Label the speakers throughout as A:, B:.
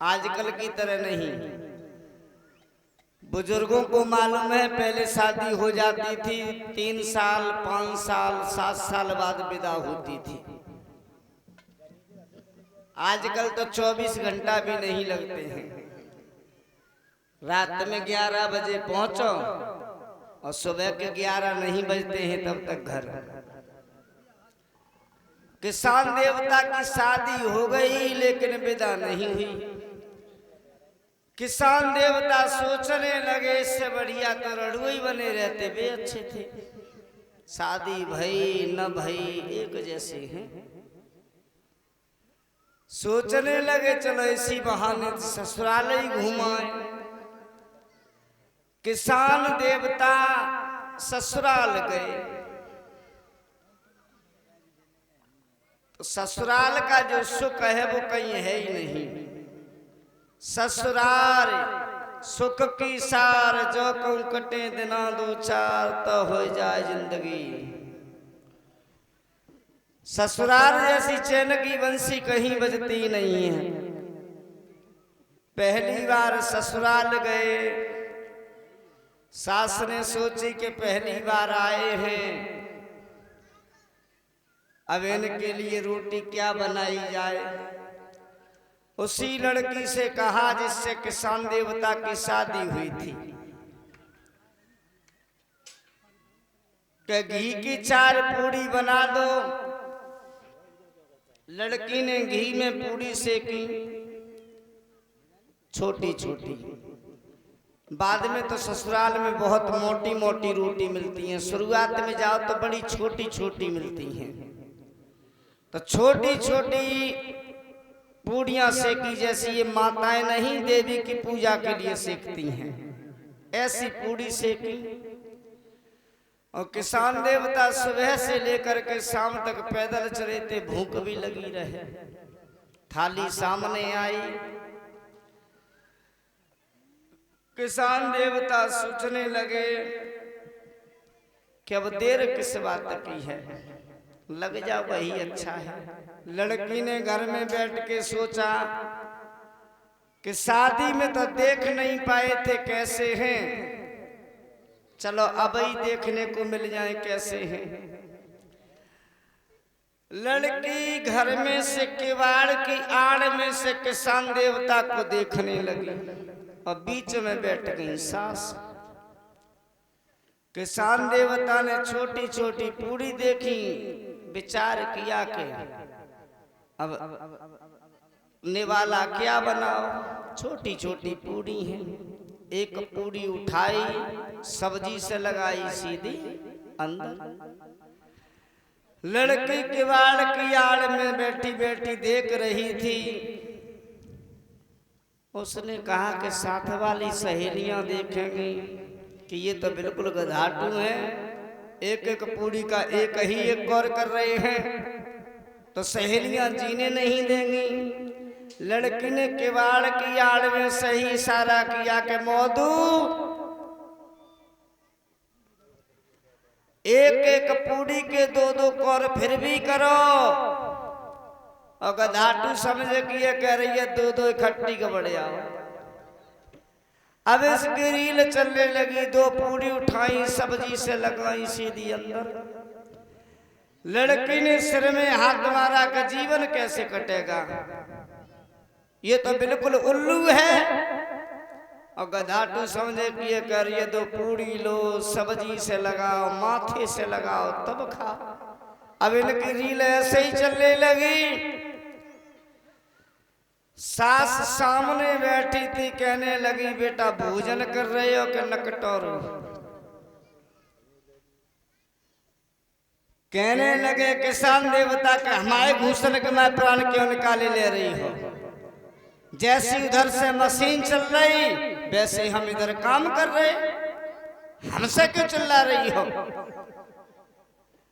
A: आजकल की तरह नहीं। बुजुर्गों को मालूम है पहले शादी हो जाती थी 3 साल 5 साल 7 साल बाद विदा होती थी। आजकल तो 24 घंटा भी नहीं लगते हैं। रात में 11 बजे पहुंचो और सुबह के 11 नहीं बजते हैं तब तक घर। किसान देवता की शादी हो गई लेकिन विदा नहीं हुई। किसान देवता सोचने लगे इससे बढ़िया तो रड़ुई बने रहते वे अच्छे थे। शादी भई न भई एक जैसे हैं। सोचने लगे चलो इसी बहाने ससुराल ही घुमाए। किसान देवता ससुराल गए तो ससुराल का जो सुख है वो कहीं है ही नहीं। ससुराल सुख की सार जो कहूं कटे दिना 2-4 तो हो जाए जिंदगी। ससुराल जैसी चैन की बंसी कहीं बजती नहीं है। पहली बार ससुराल गए, सास ने सोची कि पहली बार आए हैं, अब इनके लिए रोटी क्या बनाई जाए। उसी लड़की से कहा जिससे किसान देवता की शादी हुई थी कि घी की 4 पूड़ी बना दो। लड़की ने घी में पूड़ी सेकी छोटी छोटी। बाद में तो ससुराल में बहुत मोटी मोटी रोटी मिलती हैं। शुरुआत में जाओ तो बड़ी छोटी छोटी मिलती हैं। तो छोटी छोटी पूड़ियां सेकी जैसी ये माताएं नहीं देवी की पूजा के लिए सेकती हैं, ऐसी पूड़ी सेकी। और किसान देवता सुबह से लेकर के शाम तक पैदल चले थे, भूख भी लगी रहे। थाली सामने आई। किसान देवता सोचने लगे कि अब देर किस बात की है, लग जा वही अच्छा है। लड़की ने घर में बैठ के सोचा कि शादी में तो देख नहीं पाए थे कैसे हैं, चलो अब ही देखने को मिल जाए कैसे हैं। लड़की घर में से किवाड़ की आड़ में से किसान देवता को देखने लगी और बीच में बैठ गई सास। किसान देवता ने छोटी छोटी पूड़ी देखी, विचार किया कि अब निवाला क्या बनाओ। छोटी छोटी पूड़ी हैं। एक पूड़ी उठाई, सब्जी से लगाई सीधी अंदर। लड़की किवाड़ की आड़ में बैठी बैठी देख रही थी। उसने कहा कि साथ वाली सहेलियां देखेंगी कि ये तो बिल्कुल गधाटू हैं, एक एक पूड़ी का एक ही एक गौर कर रहे हैं, तो सहेलियां जीने नहीं देंगी। लड़की ने किवाड़ की आड़ में सही इशारा किया कि मौदू एक एक पूड़ी के 2-2 कौर फिर भी करो। और गधाटू समझ कि ये कह रही है 2-2 इकट्ठी का बढ़ जाओ। अब इसकी रील चलने लगी। 2 पूड़ी उठाई, सब्जी से लगाई सीधी अंदर। लड़की ने सिर में हाथ मारा कि जीवन कैसे कटेगा, ये तो बिल्कुल उल्लू है। और गधाटू समझे कि ये कर ये 2 पूड़ी लो, सब्जी से लगाओ, माथे से लगाओ तब खाओ। अब इनकी रील ऐसे ही चलने लगी। सास सामने बैठी थी, कहने लगी बेटा भोजन कर रहे हो कि नकटोरो। कहने लगे किसान देवता के हमारे घूसन के मैं प्राण क्यों निकाले ले रही हो। जैसी उधर से मशीन चल रही वैसे हम इधर काम कर रहे, हमसे क्यों चिल्ला रही हो।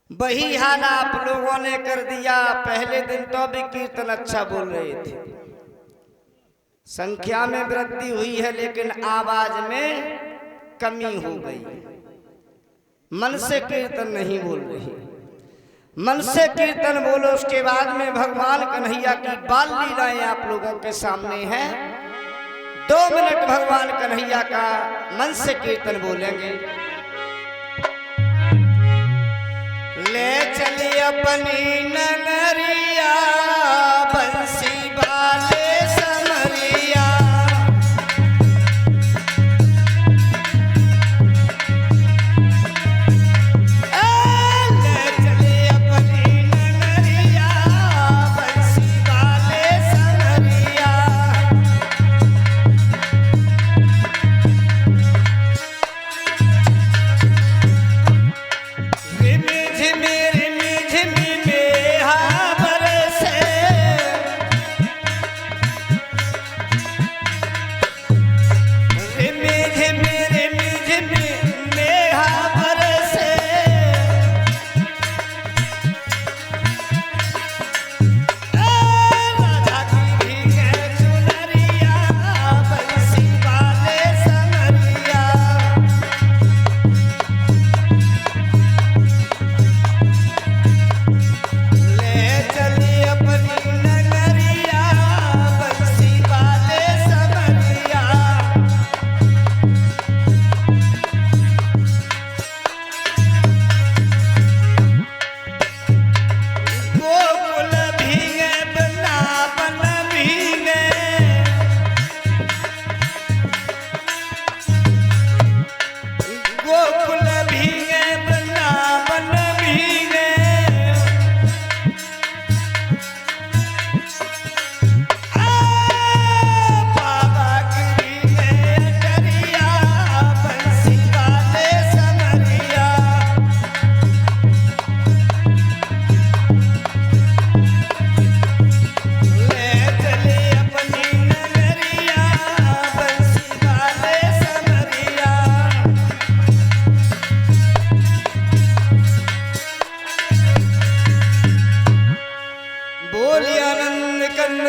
A: वही हाल आप लोगों ने कर दिया। पहले दिन तो भी कीर्तन अच्छा बोल रहे थे, संख्या में वृद्धि हुई है लेकिन आवाज में कमी हो गई। मन से कीर्तन नहीं बोल रही। मन से कीर्तन बोलो। उसके बाद में भगवान कन्हैया की बाल लीलाएं आप लोगों के सामने हैं। 2 मिनट भगवान कन्हैया का मन से कीर्तन बोलेंगे। ले चली अपनी नगरिया बंसी वाले समरिया, ले चली अपनी नगरिया बंसी वाले समरिया।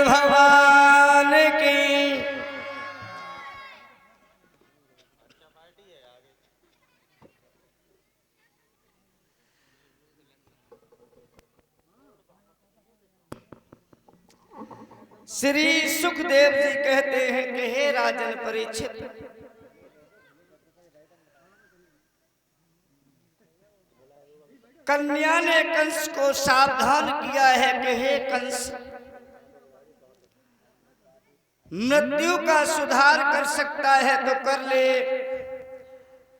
A: भगवान की। श्री सुखदेव जी कहते हैं कि हे राजन परीक्षित, कन्या ने कंस को सावधान किया है कि हे कंस, मृत्यु का सुधार कर सकता है तो कर ले,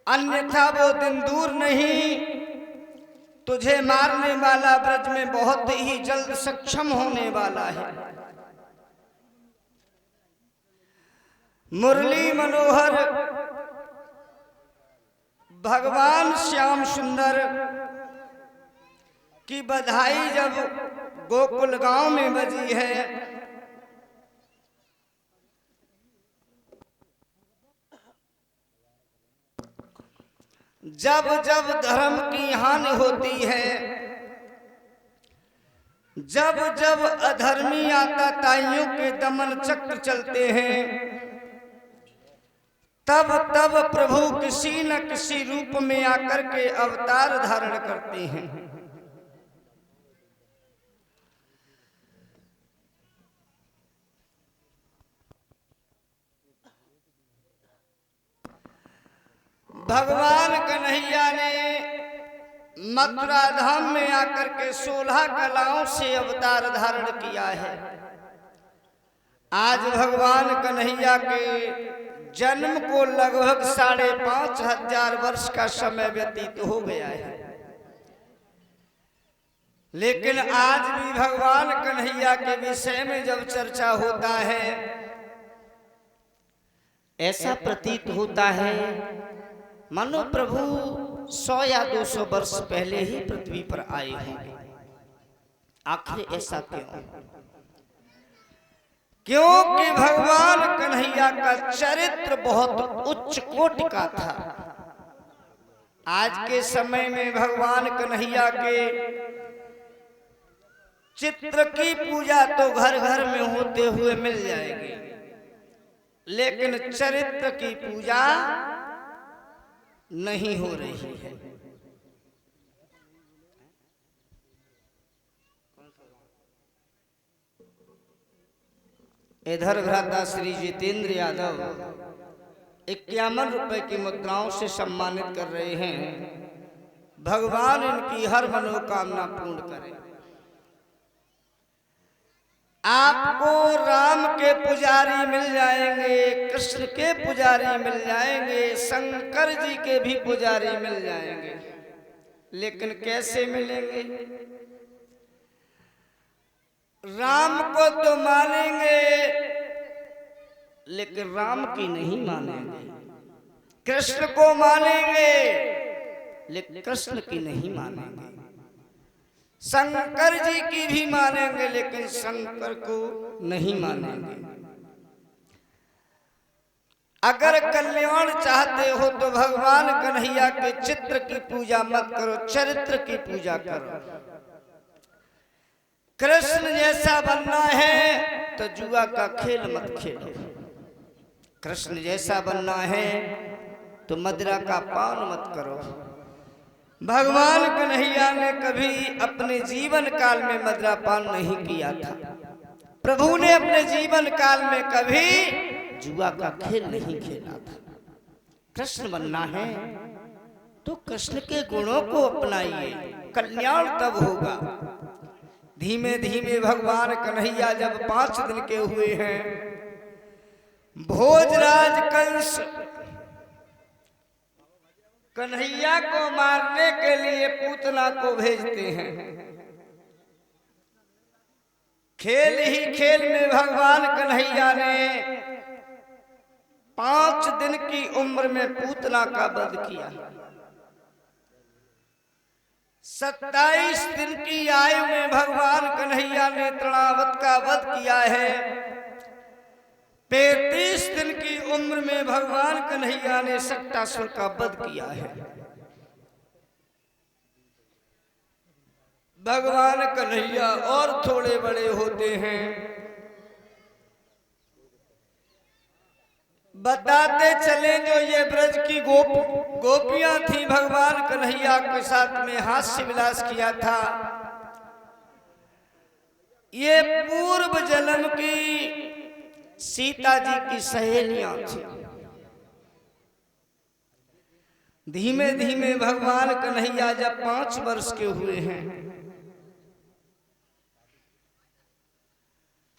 A: अन्यथा वो दिन दूर नहीं, तुझे मारने वाला ब्रज में बहुत ही जल्द सक्षम होने वाला है। मुरली मनोहर भगवान श्याम सुंदर की बधाई जब गोकुल गांव में बजी है, जब जब धर्म की हानि होती है, जब जब अधर्मी आताताइयों के दमन चक्र चलते हैं, तब तब प्रभु किसी न किसी रूप में आकर के अवतार धारण करते हैं। भगवान कन्हैया ने मथुरा धाम में आकर के 16 कलाओं से अवतार धारण किया है। आज भगवान कन्हैया के जन्म को लगभग 5,500 वर्ष का समय व्यतीत हो गया है, लेकिन आज भी भगवान कन्हैया के विषय में जब चर्चा होता है, ऐसा प्रतीत होता है मानो प्रभु 100 या 200 वर्ष पहले ही पृथ्वी पर आए होंगे। आखिर ऐसा क्यों? क्योंकि भगवान कन्हैया का चरित्र बहुत उच्च कोटि का था। आज के समय में भगवान कन्हैया के चित्र की पूजा तो घर घर में होते हुए मिल जाएगी, लेकिन चरित्र की पूजा नहीं हो रही है। इधर भ्राता श्री जितेंद्र यादव 51 रुपए की मुद्राओं से सम्मानित कर रहे हैं। भगवान इनकी हर मनोकामना पूर्ण करे। आपको राम के पुजारी मिल जाएंगे, कृष्ण के पुजारी मिल जाएंगे, शंकर जी के भी पुजारी मिल जाएंगे, लेकिन कैसे मिलेंगे? राम को तो मानेंगे लेकिन राम की नहीं मानेंगे, कृष्ण को मानेंगे लेकिन कृष्ण की नहीं मानेंगे, शंकर जी की भी मानेंगे लेकिन शंकर को नहीं मानेंगे। अगर कल्याण चाहते हो तो भगवान कन्हैया के चित्र की पूजा मत करो, चरित्र की पूजा करो। कृष्ण जैसा बनना है तो जुआ का खेल मत खेलो, कृष्ण जैसा बनना है तो मदिरा का पान मत करो। भगवान कन्हैया ने कभी अपने जीवन काल में मदिरा पान नहीं किया था। प्रभु ने अपने जीवन काल में कभी जुआ का खेल नहीं खेला था। कृष्ण बनना है तो कृष्ण के गुणों को अपनाइए, कल्याण तब होगा। धीमे धीमे भगवान कन्हैया जब 5 दिन के हुए हैं, भोजराज कंस कन्हैया को मारने के लिए पूतना को भेजते हैं। खेल ही खेल में भगवान कन्हैया ने 5 दिन की उम्र में पूतना का वध किया। 27 दिन की आयु में भगवान कन्हैया ने तृणावत का वध किया है। 35 दिन की उम्र में भगवान कन्हैया ने सक्टासुर का वध किया है। भगवान कन्हैया और थोड़े बड़े होते हैं। बताते चले जो ये ब्रज की गोपियां थी, भगवान कन्हैया के साथ में हास्य विलास किया था। ये पूर्व जन्म की सीता जी की सहेलियां थी। धीमे धीमे भगवान कन्हैया जब 5 वर्ष के हुए हैं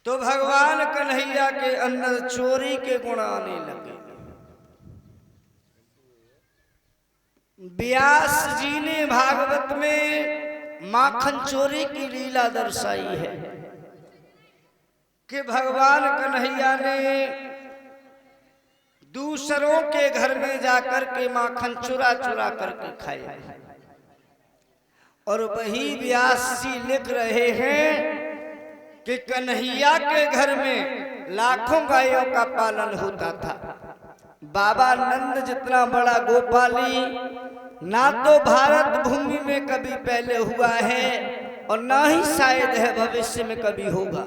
A: तो भगवान कन्हैया के अंदर चोरी के गुण आने लगे। व्यास जी ने भागवत में माखन चोरी की लीला दर्शाई है कि भगवान कन्हैया ने दूसरों के घर में जाकर के माखन चुरा चुरा करके खाया। और वही व्यास जी लिख रहे हैं कि कन्हैया के घर में लाखों गायों का पालन होता था। बाबा नंद जितना बड़ा गोपाली ना तो भारत भूमि में कभी पहले हुआ है और ना ही शायद है भविष्य में कभी होगा।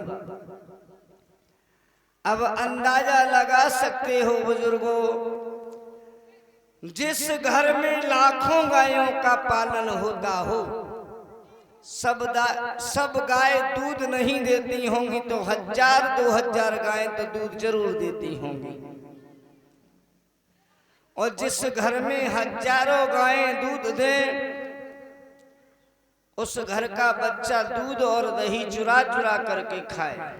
A: अब अंदाजा लगा सकते हो बुजुर्गों, जिस घर में लाखों गायों का पालन होता हो, सब गाय दूध नहीं देती होंगी तो 1000-2000 गाय तो दूध जरूर देती होंगी। और जिस घर में हजारों गायें दूध दें, उस घर का बच्चा दूध और दही चुरा चुरा करके खाए,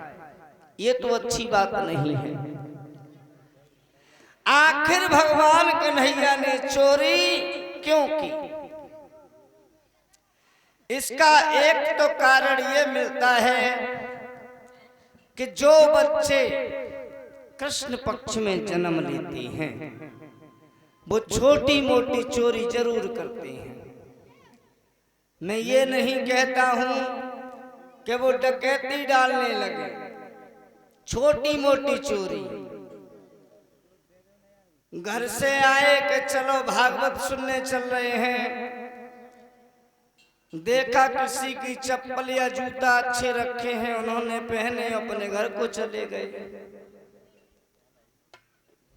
A: ये तो अच्छी बात नहीं है। आखिर भगवान कन्हैया ने चोरी क्यों की? इसका एक तो कारण ये मिलता है कि जो बच्चे कृष्ण पक्ष में जन्म लेते हैं वो छोटी मोटी चोरी जरूर करते हैं। मैं ये नहीं कहता हूं कि वो डकैती डालने लगे, छोटी मोटी चोरी। घर से आए कि चलो भागवत सुनने चल रहे हैं, देखा किसी की चप्पल या जूता अच्छे रखे हैं, उन्होंने पहने, अपने घर को चले गए।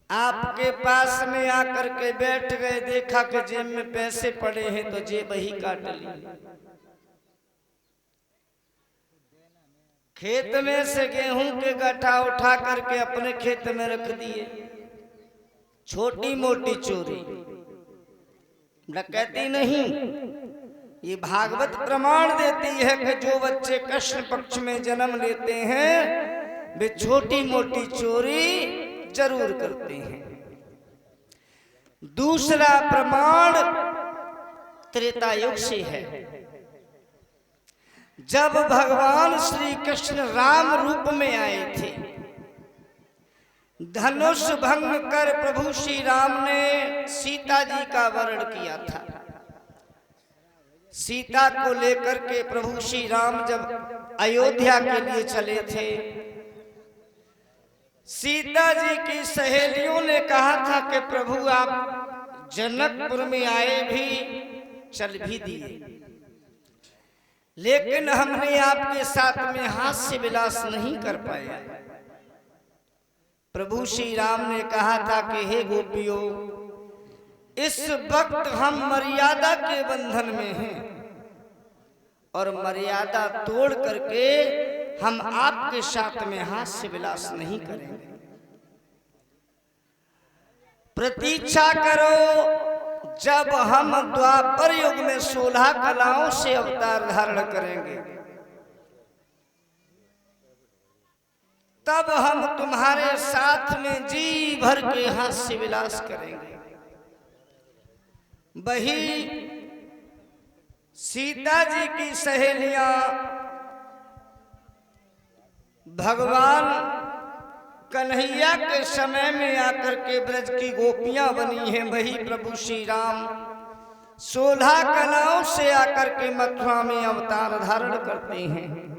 A: आपके पास में आकर के बैठ गए, देखा कि जेब में पैसे पड़े हैं तो जेब ही काट ली। खेत में से गेहूं के गट्ठा उठा करके अपने खेत में रख दिए। छोटी मोटी चोरी, डकैती नहीं। ये भागवत प्रमाण देती है कि जो बच्चे कृष्ण पक्ष में जन्म लेते हैं वे छोटी मोटी चोरी जरूर करते हैं। दूसरा प्रमाण त्रेता युग से है, जब भगवान श्री कृष्ण राम रूप में आए थे। धनुष भंग कर प्रभु श्री राम ने सीता जी का वरण किया था। सीता को लेकर के प्रभु श्री राम जब अयोध्या के लिए चले थे, सीता जी की सहेलियों ने कहा था कि प्रभु आप जनकपुर में आए भी, चल भी दिए, लेकिन हमने आपके साथ में हास्य विलास नहीं कर पाया। प्रभु श्री राम ने कहा था कि हे गोपियों, इस वक्त हम मर्यादा के बंधन में हैं और मर्यादा तोड़ करके हम आपके साथ में हास्य विलास नहीं करेंगे। प्रतीक्षा करो, जब हम द्वापर युग में 16 कलाओं से अवतार धारण करेंगे, तब हम तुम्हारे साथ में जी भर के हास्य विलास करेंगे। वही सीता जी की सहेलियां भगवान कन्हैया के समय में आकर के ब्रज की गोपियां बनी हैं। वही प्रभु श्री राम 16 कलाओं से आकर के मथुरा में अवतार धारण करते हैं।